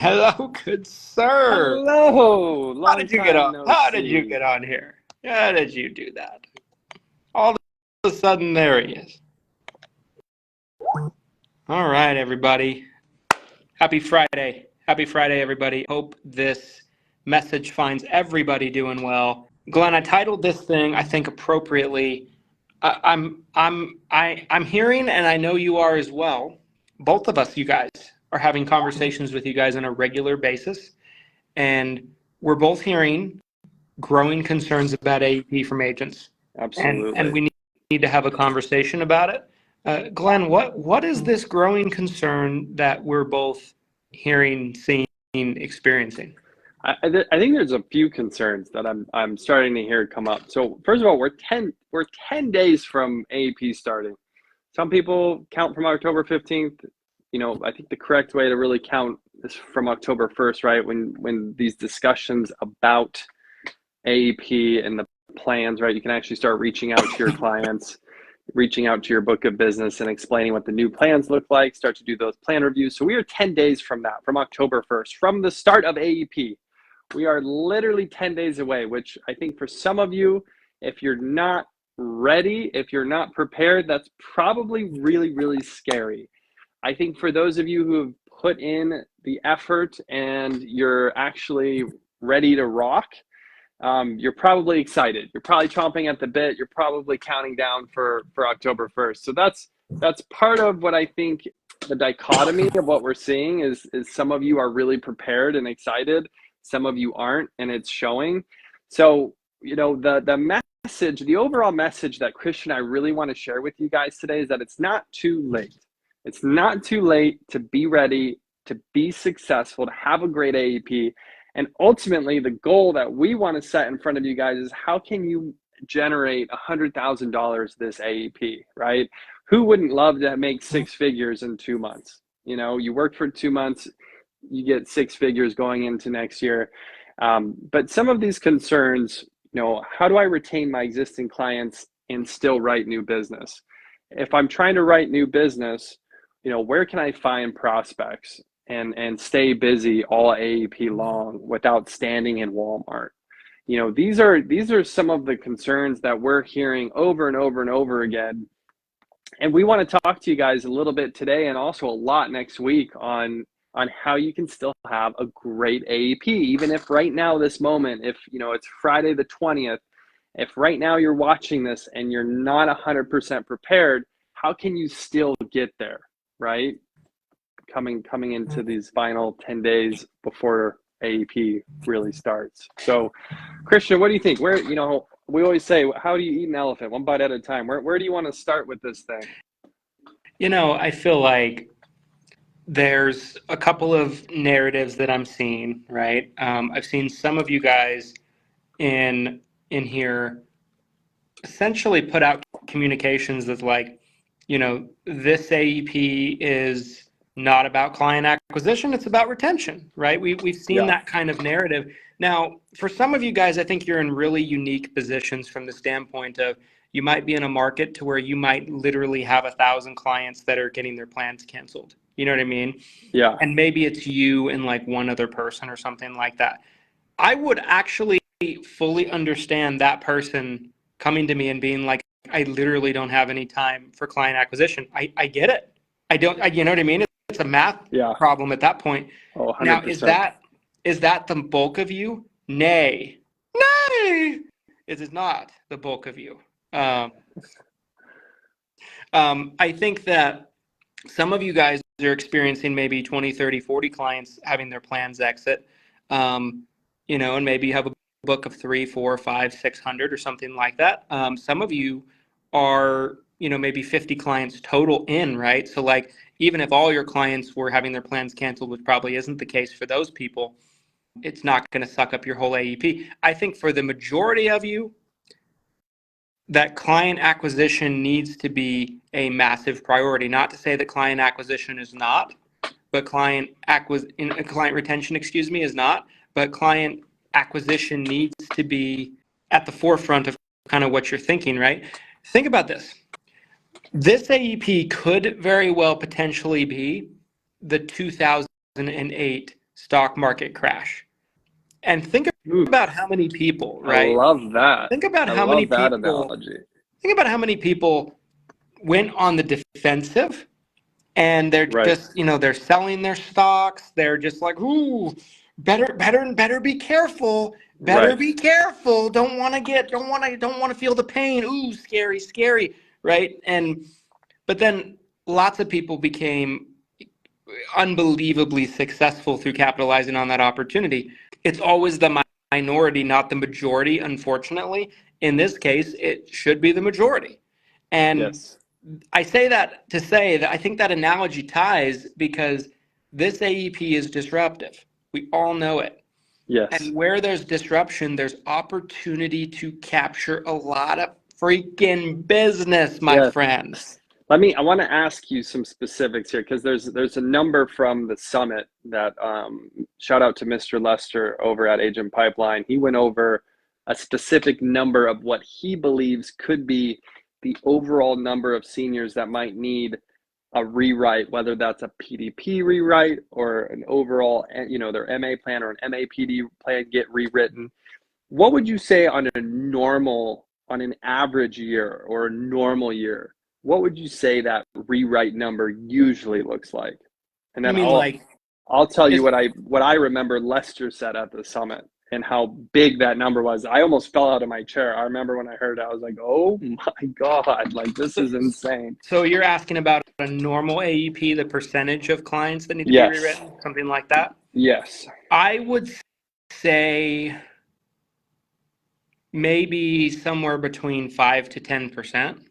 Hello, good sir. Hello. How did you get on? No How see. did you get on here? How did you do that? All of a sudden, there he is. All right, everybody. Happy Friday. Happy Friday, everybody. Hope this message finds everybody doing well. Glenn, I titled this thing, I think, appropriately. I'm hearing, and I know you are as well. Both of us, you guys, are having conversations with you guys on a regular basis, and we're both hearing growing concerns about AEP from agents. Absolutely. And we need to have a conversation about it. Glenn, what is this growing concern that we're both hearing, seeing, experiencing? I think there's a few concerns that I'm starting to hear come up. So first of all, we're 10 days from AEP starting. Some people count from October 15th. I think the correct way to really count is from October 1st, right? When these discussions about AEP and the plans, right? You can actually start reaching out to your clients, reaching out to your book of business and explaining what the new plans look like, start to do those plan reviews. So we are 10 days from that, from October 1st, from the start of AEP. We are literally 10 days away, which I think for some of you, if you're not ready, if you're not prepared, that's probably really, really scary. I think for those of you who have put in the effort and you're actually ready to rock, you're probably excited. You're probably chomping at the bit. You're probably counting down for October 1st. So that's part of what I think the dichotomy of what we're seeing is some of you are really prepared and excited. Some of you aren't, and it's showing. So, the message, the overall message that Christian and I really want to share with you guys today is that it's not too late. It's not too late to be ready, to be successful, to have a great AEP. And ultimately, the goal that we want to set in front of you guys is how can you generate $100,000 this AEP, right? Who wouldn't love to make six figures in 2 months? You work for 2 months, you get six figures going into next year. But some of these concerns, how do I retain my existing clients and still write new business? If I'm trying to write new business, where can I find prospects and stay busy all AEP long without standing in Walmart? These are some of the concerns that we're hearing over and over and over again. And we want to talk to you guys a little bit today and also a lot next week on how you can still have a great AEP, even if right now, this moment, if it's Friday the 20th, if right now you're watching this and you're not 100% prepared, how can you still get there, right? Coming into these final 10 days before AEP really starts. So, Christian, what do you think? Where, we always say, how do you eat an elephant? One bite at a time. Where do you want to start with this thing? I feel like there's a couple of narratives that I'm seeing, right? I've seen some of you guys in here essentially put out communications that's like, this AEP is not about client acquisition, it's about retention, right? We've seen that kind of narrative. Now, for some of you guys, I think you're in really unique positions from the standpoint of you might be in a market to where you might literally have 1,000 clients that are getting their plans canceled. You know what I mean? Yeah. And maybe it's you and like one other person or something like that. I would actually fully understand that person coming to me and being like, I literally don't have any time for client acquisition. I get it. You know what I mean? It's a math problem at that point. Oh, 100%. Now, is that the bulk of you? Nay. It is not the bulk of you. I think that some of you guys are experiencing maybe 20, 30, 40 clients having their plans exit, and maybe you have a book of 3, 4, 5, 600 or something like that. Some of you are, maybe 50 clients total in, right? So like, even if all your clients were having their plans canceled, which probably isn't the case for those people, it's not going to suck up your whole AEP. I think for the majority of you, that client acquisition needs to be a massive priority. Not to say that client acquisition is not, but client retention, is not, but client acquisition needs to be at the forefront of kind of what you're thinking, right? Think about this. This AEP could very well potentially be the 2008 stock market crash. And think about how many people, right? I love that. Think about I how many love that people, analogy. think about how many people went on the defensive and they're Right. just, they're selling their stocks. They're just like, ooh, better be careful. Better Right. be careful. Don't want to feel the pain. Ooh, scary, right? But then lots of people became unbelievably successful through capitalizing on that opportunity. It's always the minority, not the majority, unfortunately. In this case, it should be the majority. And Yes. I say that to say that I think that analogy ties because this AEP is disruptive. We all know it. Yes. And where there's disruption, there's opportunity to capture a lot of freaking business, my friend. I want to ask you some specifics here because there's a number from the summit that shout out to Mr. Lester over at Agent Pipeline. He went over a specific number of what he believes could be the overall number of seniors that might need a rewrite, whether that's a PDP rewrite or an overall, their MA plan or an MAPD plan get rewritten. What would you say on an average year or a normal year? What would you say that rewrite number usually looks like? And then I'll tell you what I remember Lester said at the summit and how big that number was. I almost fell out of my chair. I remember when I heard it, I was like, oh my God, like this is insane. So you're asking about a normal AEP, the percentage of clients that need to be rewritten, something like that? Yes. I would say maybe somewhere between 5 to 10%.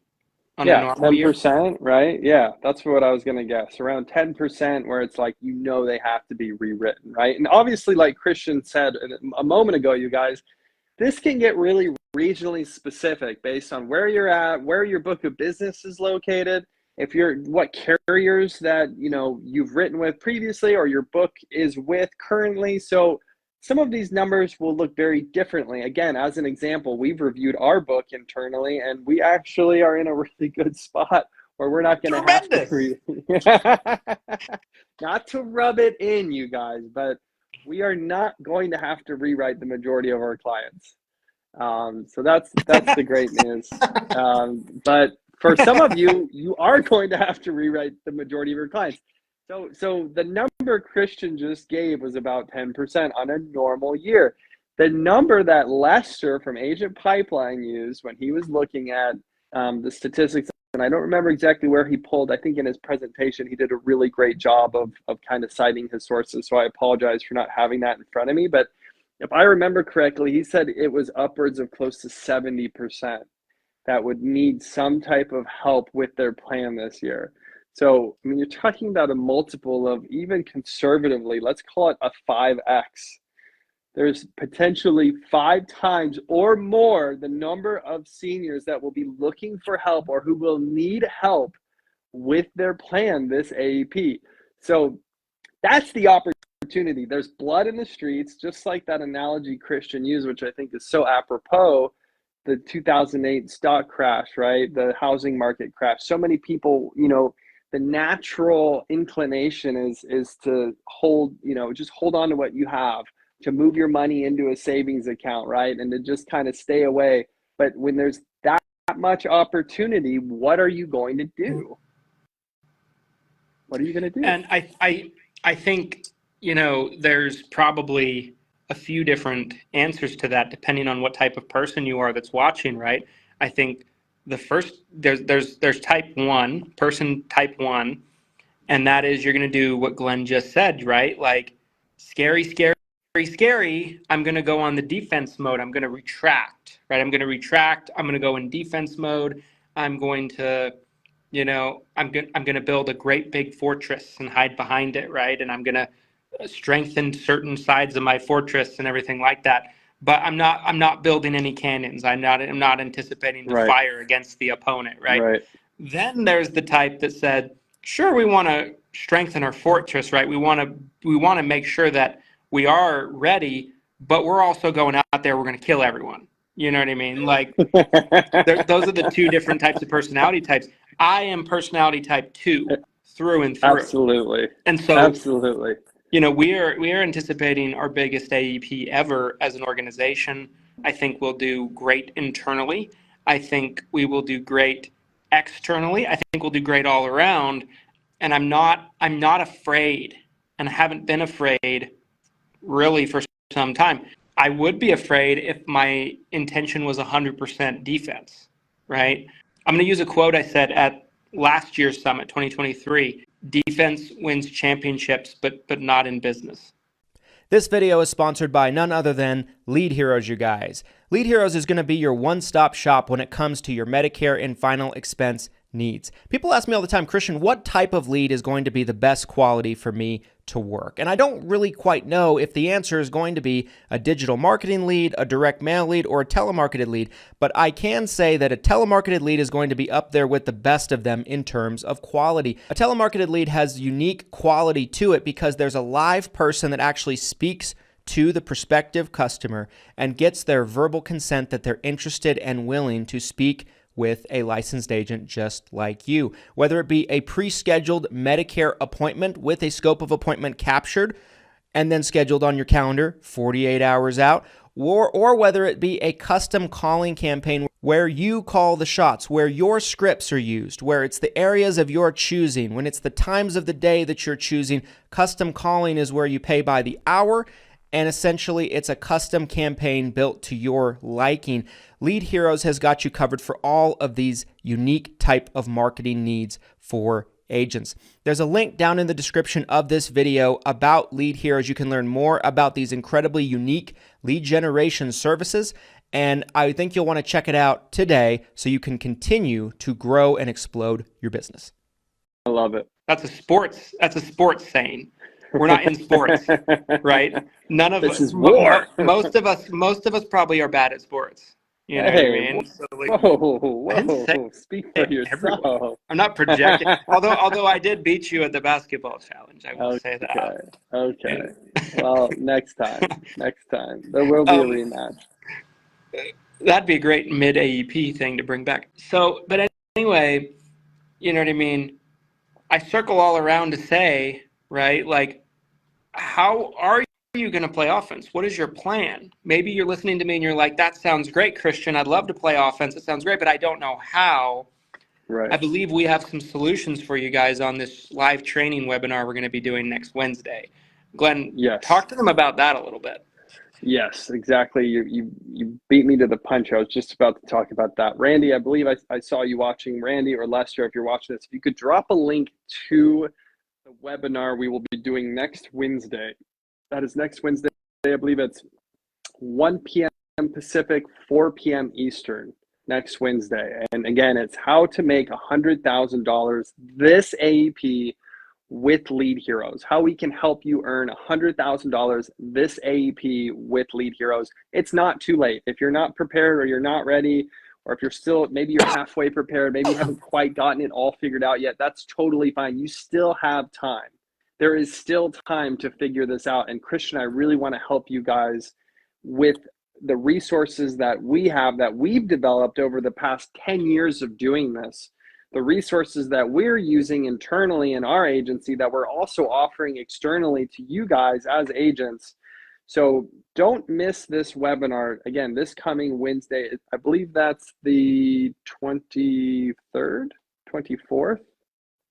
On a normal 10%, year. right? Yeah, that's what I was going to guess. Around 10% where it's like, they have to be rewritten, right? And obviously, like Christian said a moment ago, you guys, this can get really regionally specific based on where you're at, where your book of business is located, what carriers that, you've written with previously or your book is with currently. So some of these numbers will look very differently. Again, as an example, we've reviewed our book internally, and we actually are in a really good spot where we're not going to have to not to rub it in, you guys, but we are not going to have to rewrite the majority of our clients. So that's the great news. But for some of you, you are going to have to rewrite the majority of your clients. So the number Christian just gave was about 10% on a normal year. The number that Lester from Agent Pipeline used when he was looking at the statistics, and I don't remember exactly where he pulled, I think in his presentation, he did a really great job of kind of citing his sources. So I apologize for not having that in front of me. But if I remember correctly, he said it was upwards of close to 70% that would need some type of help with their plan this year. So, you're talking about a multiple of, even conservatively, let's call it a 5x. There's potentially 5 times or more the number of seniors that will be looking for help or who will need help with their plan this AEP. So that's the opportunity. There's blood in the streets, just like that analogy Christian used, which I think is so apropos, the 2008 stock crash, right? The housing market crash. So many people, the natural inclination is to just hold on to what you have, to move your money into a savings account, right? And to just kind of stay away. But when there's that much opportunity, what are you going to do? What are you going to do? And I think, there's probably a few different answers to that depending on what type of person you are that's watching, right? I think the first there's type 1, person type 1, and that is you're going to do what Glenn just said, right? Like scary, I'm going to go on the defense mode. I'm going to retract, right? I'm going to go in defense mode. I'm going to I'm going to build a great big fortress and hide behind it, right? And I'm going to strengthen certain sides of my fortress and everything like that. But I'm not building any cannons. I'm not anticipating to fire against the opponent, right? Then there's the type that said, sure, we want to strengthen our fortress, right? We want to make sure that we are ready, but we're also going out there, we're going to kill everyone. You know what I mean? Like those are the 2 different types of personality types. I am personality type 2 through and through. Absolutely. And so absolutely. We are anticipating our biggest AEP ever as an organization. I think we'll do great internally. I think we will do great externally. I think we'll do great all around. And I'm not afraid, and I haven't been afraid really for some time. I would be afraid if my intention was 100% defense, right? I'm going to use a quote I said at last year's summit, 2023. Defense wins championships, but not in business. This video is sponsored by none other than Lead Heroes, you guys. Lead Heroes is going to be your one-stop shop when it comes to your Medicare and final expense needs. People ask me all the time, Christian, what type of lead is going to be the best quality for me to work? And I don't really quite know if the answer is going to be a digital marketing lead, a direct mail lead, or a telemarketed lead, but I can say that a telemarketed lead is going to be up there with the best of them in terms of quality. A telemarketed lead has unique quality to it because there's a live person that actually speaks to the prospective customer and gets their verbal consent that they're interested and willing to speak with a licensed agent just like you. Whether it be a pre-scheduled Medicare appointment with a scope of appointment captured and then scheduled on your calendar 48 hours out, or whether it be a custom calling campaign where you call the shots, where your scripts are used, where it's the areas of your choosing, when it's the times of the day that you're choosing. Custom calling is where you pay by the hour, and essentially it's a custom campaign built to your liking. Lead Heroes has got you covered for all of these unique type of marketing needs for agents. There's a link down in the description of this video about Lead Heroes. You can learn more about these incredibly unique lead generation services, and I think you'll want to check it out today so you can continue to grow and explode your business. I love it. That's a sports saying. We're not in sports, right? None of This us. is war. Most of us probably are bad at sports. You know what I mean? So, like, Whoa! Speak for yourself. I'm not projecting. although I did beat you at the basketball challenge, I will say that. Okay. Well, next time there will be a rematch. That'd be a great mid AEP thing to bring back. So, but anyway, you know what I mean? I circle all around to say, right? Like, how are you going to play offense? What is your plan? Maybe you're listening to me and you're like, that sounds great, Christian. I'd love to play offense. It sounds great, but I don't know how. Right. I believe we have some solutions for you guys on this live training webinar we're going to be doing next Wednesday. Glenn, yes. Talk to them about that a little bit. Yes, exactly. You beat me to the punch. I was just about to talk about that. Randy, I believe I saw you watching. Randy or Lester, if you're watching this, if you could drop a link to the webinar we will be doing next Wednesday. That is next Wednesday. I believe it's 1 p.m. Pacific, 4 p.m. Eastern next Wednesday. And again, it's how to make $100,000 this AEP with Lead Heroes. How we can help you earn $100,000 this AEP with Lead Heroes. It's not too late. If you're not prepared or you're not ready, or if you're still, maybe you're halfway prepared, maybe you haven't quite gotten it all figured out yet, that's totally fine. You still have time. There is still time to figure this out. And Christian, I really want to help you guys with the resources that we have, that we've developed over the past 10 years of doing this, the resources that we're using internally in our agency that we're also offering externally to you guys as agents. So don't miss this webinar. Again, this coming Wednesday, I believe that's the 23rd, 24th.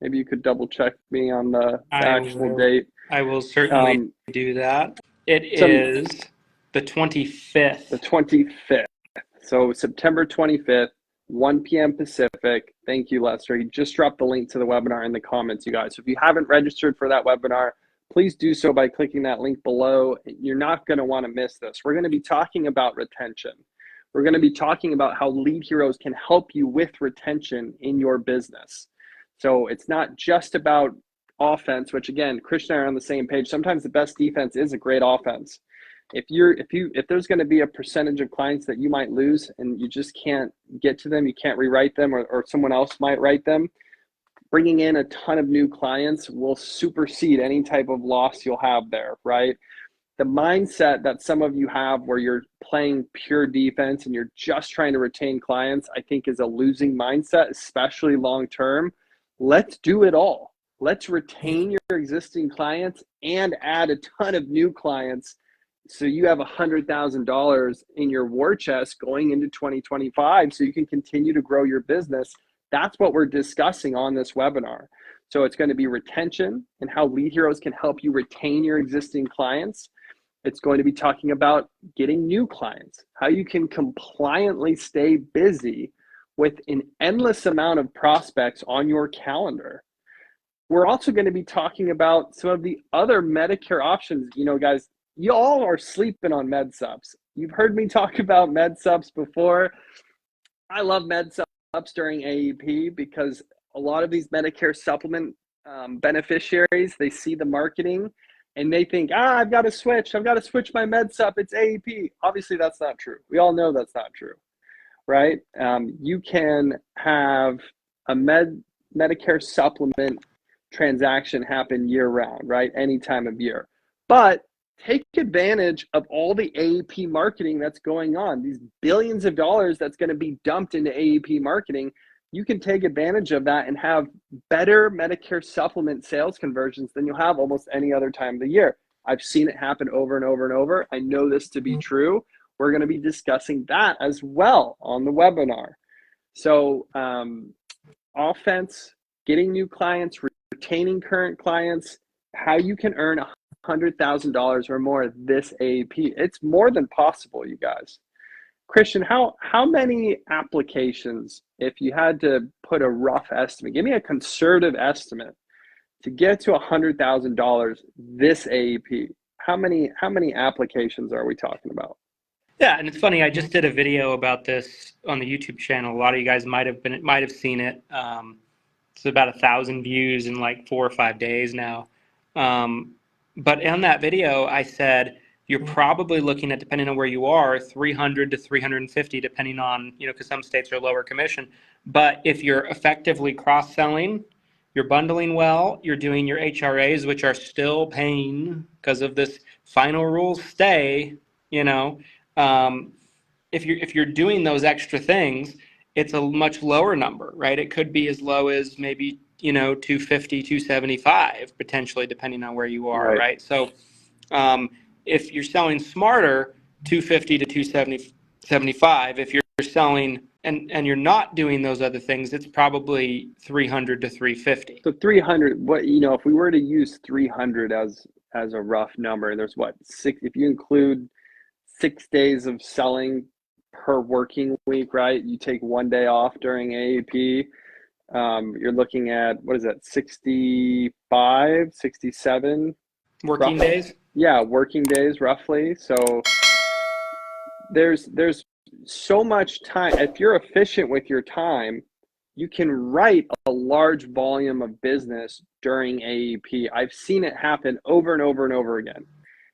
Maybe you could double check me on the actual date. I will certainly do that. It is the 25th. The 25th. So September 25th, 1 p.m. Pacific. Thank you, Lester. You just dropped the link to the webinar in the comments, you guys. So if you haven't registered for that webinar, please do so by clicking that link below. You're not going to want to miss this. We're going to be talking about retention. We're going to be talking about how Lead Heroes can help you with retention in your business. So it's not just about offense, which again, Christian and I are on the same page. Sometimes the best defense is a great offense. If there's going to be a percentage of clients that you might lose and you just can't get to them, you can't rewrite them, or someone else might write them, bringing in a ton of new clients will supersede any type of loss you'll have there, right? The mindset that some of you have where you're playing pure defense and you're just trying to retain clients, I think is a losing mindset, especially long-term. Let's do it all. Let's retain your existing clients and add a ton of new clients so you have $100,000 in your war chest going into 2025 so you can continue to grow your business. That's what we're discussing on this webinar. So it's going to be retention and how Lead Heroes can help you retain your existing clients. It's going to be talking about getting new clients, how you can compliantly stay busy with an endless amount of prospects on your calendar. We're also going to be talking about some of the other Medicare options. You know, guys, you all are sleeping on med subs. You've heard me talk about med subs before. I love med subs during AEP because a lot of these Medicare supplement beneficiaries, they see the marketing and they think, I've got to switch my med sup. It's AEP. Obviously, that's not true. We all know that's not true, right? You can have a Medicare supplement transaction happen year round, right? Any time of year. But take advantage of all the AEP marketing that's going on. These billions of dollars that's going to be dumped into AEP marketing. You can take advantage of that and have better Medicare supplement sales conversions than you'll have almost any other time of the year. I've seen it happen over and over and over. I know this to be true. We're going to be discussing that as well on the webinar. So offense, getting new clients, retaining current clients, how you can earn $100,000 or more this AEP. It's more than possible, you guys. Christian, how many applications, if you had to put a rough estimate, give me a conservative estimate to get to $100,000 this AEP? How many applications are we talking about? Yeah, and it's funny. I just did a video about this on the YouTube channel. A lot of you guys might have seen it. It's about 1,000 views in like 4 or 5 days now. But in that video, I said you're probably looking at, depending on where you are, 300 to 350, depending on, because some states are lower commission. But if you're effectively cross-selling, you're bundling well, you're doing your HRAs, which are still paying because of this final rules stay, if you're doing those extra things, it's a much lower number, right? It could be as low as maybe, 250, 275, potentially, depending on where you are, right? So if you're selling smarter, 250 to 275. If you're selling and you're not doing those other things, it's probably 300 to 350. So 300, if we were to use 300 as a rough number, and there's six, if you include 6 days of selling per working week, right? You take 1 day off during AEP. You're looking at, 65, 67 working days? Yeah, working days roughly. So there's so much time. If you're efficient with your time, you can write a large volume of business during AEP. I've seen it happen over and over and over again.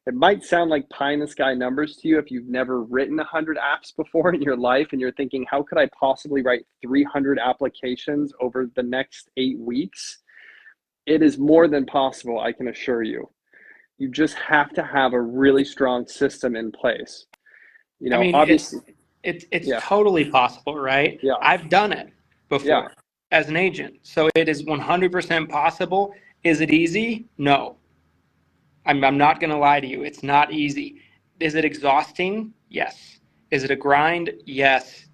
It might sound like pie in the sky numbers to you if you've never written 100 apps before in your life and you're thinking, how could I possibly write 300 applications over the next 8 weeks? It is more than possible, I can assure you. You just have to have a really strong system in place. Obviously, it's totally possible, right? Yeah. I've done it before as an agent. So it is 100% possible. Is it easy? No. I'm not going to lie to you. It's not easy. Is it exhausting? Yes. Is it a grind? Yes.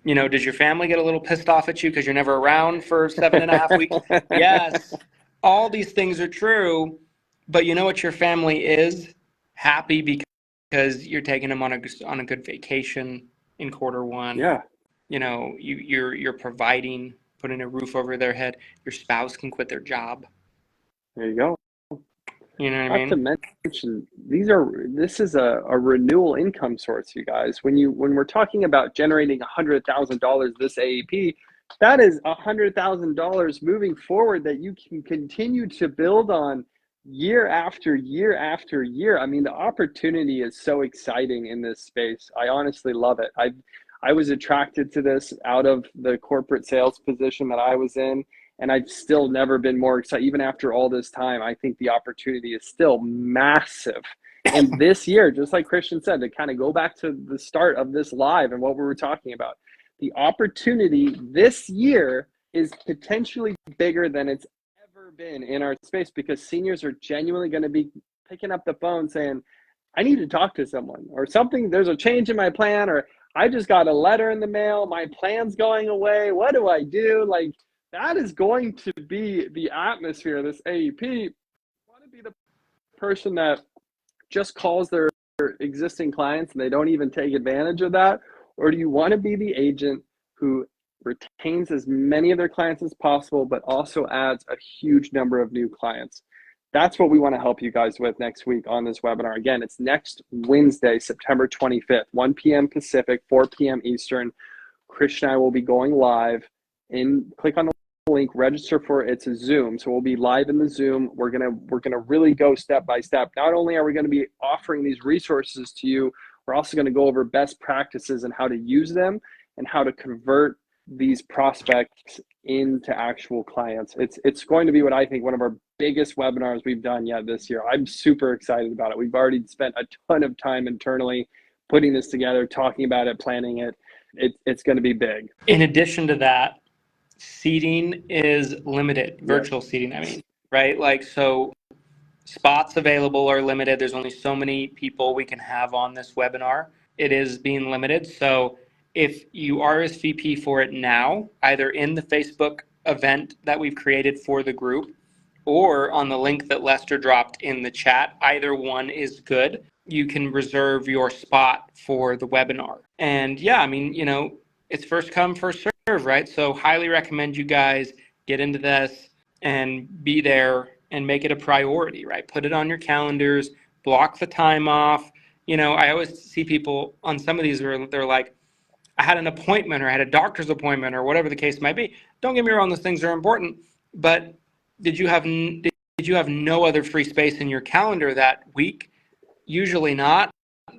Does your family get a little pissed off at you because you're never around for 7.5 weeks? Yes. All these things are true. But you know what your family is? Happy because you're taking them on a good vacation in Q1. Yeah. You're providing, putting a roof over their head. Your spouse can quit their job. There you go. You know what I mean? Not to mention, this is a renewal income source, you guys. When we're talking about generating $100,000 this AEP, that is $100,000 moving forward that you can continue to build on year after year after year. I mean, the opportunity is so exciting in this space. I honestly love it. I was attracted to this out of the corporate sales position that I was in. And I've still never been more excited. Even after all this time, I think the opportunity is still massive. And this year, just like Christian said, to kind of go back to the start of this live and what we were talking about, the opportunity this year is potentially bigger than it's ever been in our space, because seniors are genuinely going to be picking up the phone saying, I need to talk to someone, or something, there's a change in my plan, or I just got a letter in the mail, my plan's going away, what do I do? Like, that is going to be the atmosphere of this AEP. You want to be the person that just calls their existing clients and they don't even take advantage of that? Or do you want to be the agent who retains as many of their clients as possible, but also adds a huge number of new clients? That's what we want to help you guys with next week on this webinar. Again, it's next Wednesday, September 25th, 1 p.m. Pacific, 4 p.m. Eastern. Christian and I will be going live. Click on the link, register for it. It's a Zoom, so we'll be live in the Zoom. We're gonna really go step by step. Not only are we going to be offering these resources to you, we're also going to go over best practices and how to use them and how to convert these prospects into actual clients. It's going to be what I think one of our biggest webinars we've done yet this year. I'm super excited about it. We've already spent a ton of time internally putting this together, talking about it, planning it. It's going to be big. In addition to that, seating is limited, virtual seating, I mean, right? Like, so spots available are limited. There's only so many people we can have on this webinar. It is being limited. So if you RSVP for it now, either in the Facebook event that we've created for the group or on the link that Lester dropped in the chat, either one is good. You can reserve your spot for the webinar. And yeah, I mean, you know, it's first come, first serve, right? So highly recommend you guys get into this and be there and make it a priority, right? Put it on your calendars, block the time off. You know, I always see people on some of these where they're like, I had an appointment or I had a doctor's appointment or whatever the case might be. Don't get me wrong, those things are important, but did you have no other free space in your calendar that week? Usually not.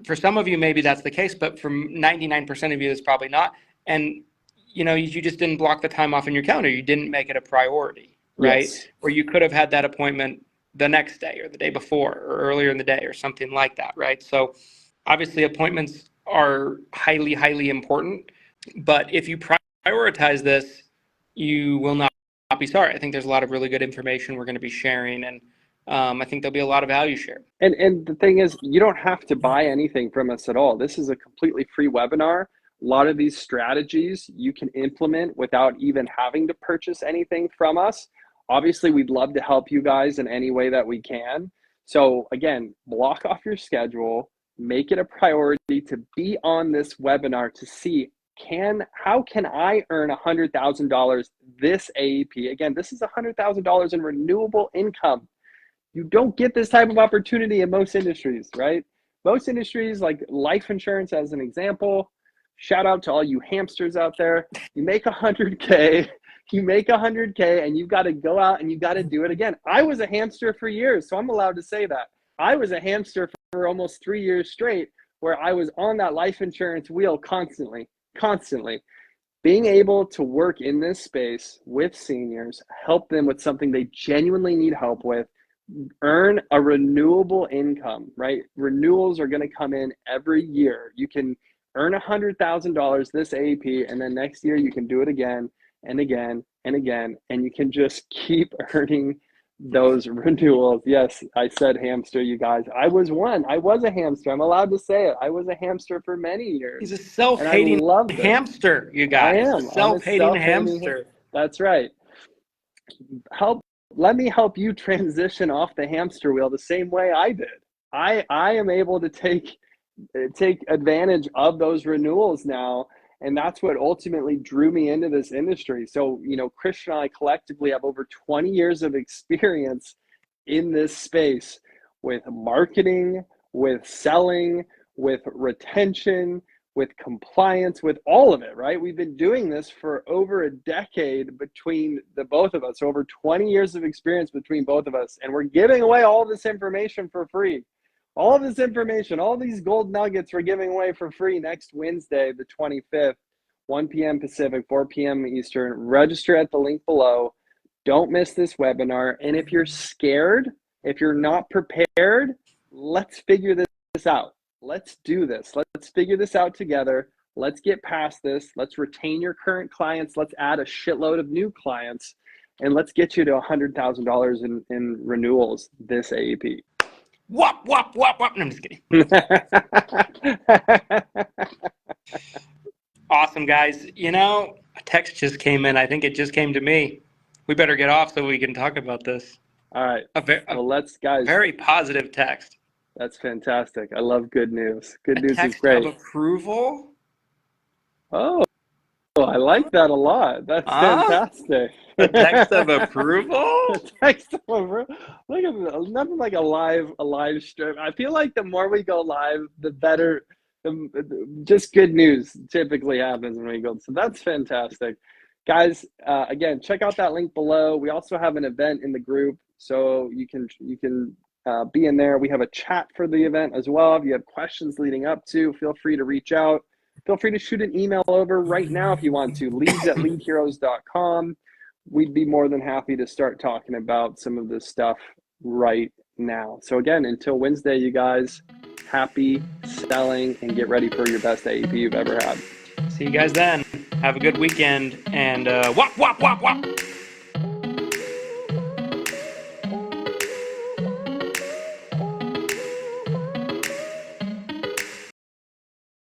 For some of you, maybe that's the case, but for 99% of you, it's probably not. And, you know, you just didn't block the time off in your calendar. You didn't make it a priority, right? Yes. Or you could have had that appointment the next day or the day before or earlier in the day or something like that, right? So obviously appointments are highly, highly important, but if you prioritize this, you will not be sorry. I think there's a lot of really good information we're going to be sharing, and I think there'll be a lot of value shared. And the thing is, you don't have to buy anything from us at all. This is a completely free webinar. A lot of these strategies you can implement without even having to purchase anything from us. Obviously, we'd love to help you guys in any way that we can. So again, block off your schedule, make it a priority to be on this webinar to see, how can I earn $100,000 this AEP? Again, this is $100,000 in renewable income. You don't get this type of opportunity in most industries, right? Most industries, like life insurance as an example, shout out to all you hamsters out there. You make 100K, and you've got to go out and you've got to do it again. I was a hamster for years, so I'm allowed to say that. I was a hamster for almost 3 years straight, where I was on that life insurance wheel constantly. Being able to work in this space with seniors, help them with something they genuinely need help with, earn a renewable income, right? Renewals are going to come in every year. You can earn $100,000 this AEP, and then next year you can do it again and again and again, and you can just keep earning those renewals. Yes, I said hamster, you guys. I was a hamster. I'm allowed to say it. I was a hamster for many years. He's a self-hating hamster, you guys. I am. Self-hating hamster. That's right. Let me help you transition off the hamster wheel the same way I did. I am able to take advantage of those renewals now, and that's what ultimately drew me into this industry. So, you know, Christian and I collectively have over 20 years of experience in this space with marketing, with selling, with retention, with compliance, with all of it, right? We've been doing this for over a decade between the both of us, over 20 years of experience between both of us, and we're giving away all this information for free. All this information, all these gold nuggets we're giving away for free next Wednesday, the 25th, 1 p.m. Pacific, 4 p.m. Eastern. Register at the link below. Don't miss this webinar. And if you're scared, if you're not prepared, let's figure this out. Let's do this. Let's figure this out together. Let's get past this. Let's retain your current clients. Let's add a shitload of new clients. and let's get you to $100,000 in renewals this AEP. Whop, whop, whop, whop. No, I'm just kidding. Awesome, guys. You know, a text just came in. I think it just came to me. We better get off so we can talk about this. All right. Well, let's, guys. Very positive text. That's fantastic. I love good news. Good news is great. Text of approval? Oh, I like that a lot. That's fantastic. A text of approval? A text of approval. Look at that. Nothing like a live stream. I feel like the more we go live, the better. Just good news typically happens when we go. So that's fantastic. Guys, again, check out that link below. We also have an event in the group, so you can be in there. We have a chat for the event as well. If you have questions leading up to, feel free to reach out. Feel free to shoot an email over right now if you want to, leads@leadheroes.com. We'd be more than happy to start talking about some of this stuff right now. So again, until Wednesday, you guys, happy selling and get ready for your best AEP you've ever had. See you guys then. Have a good weekend and whop, whop, whop, whop.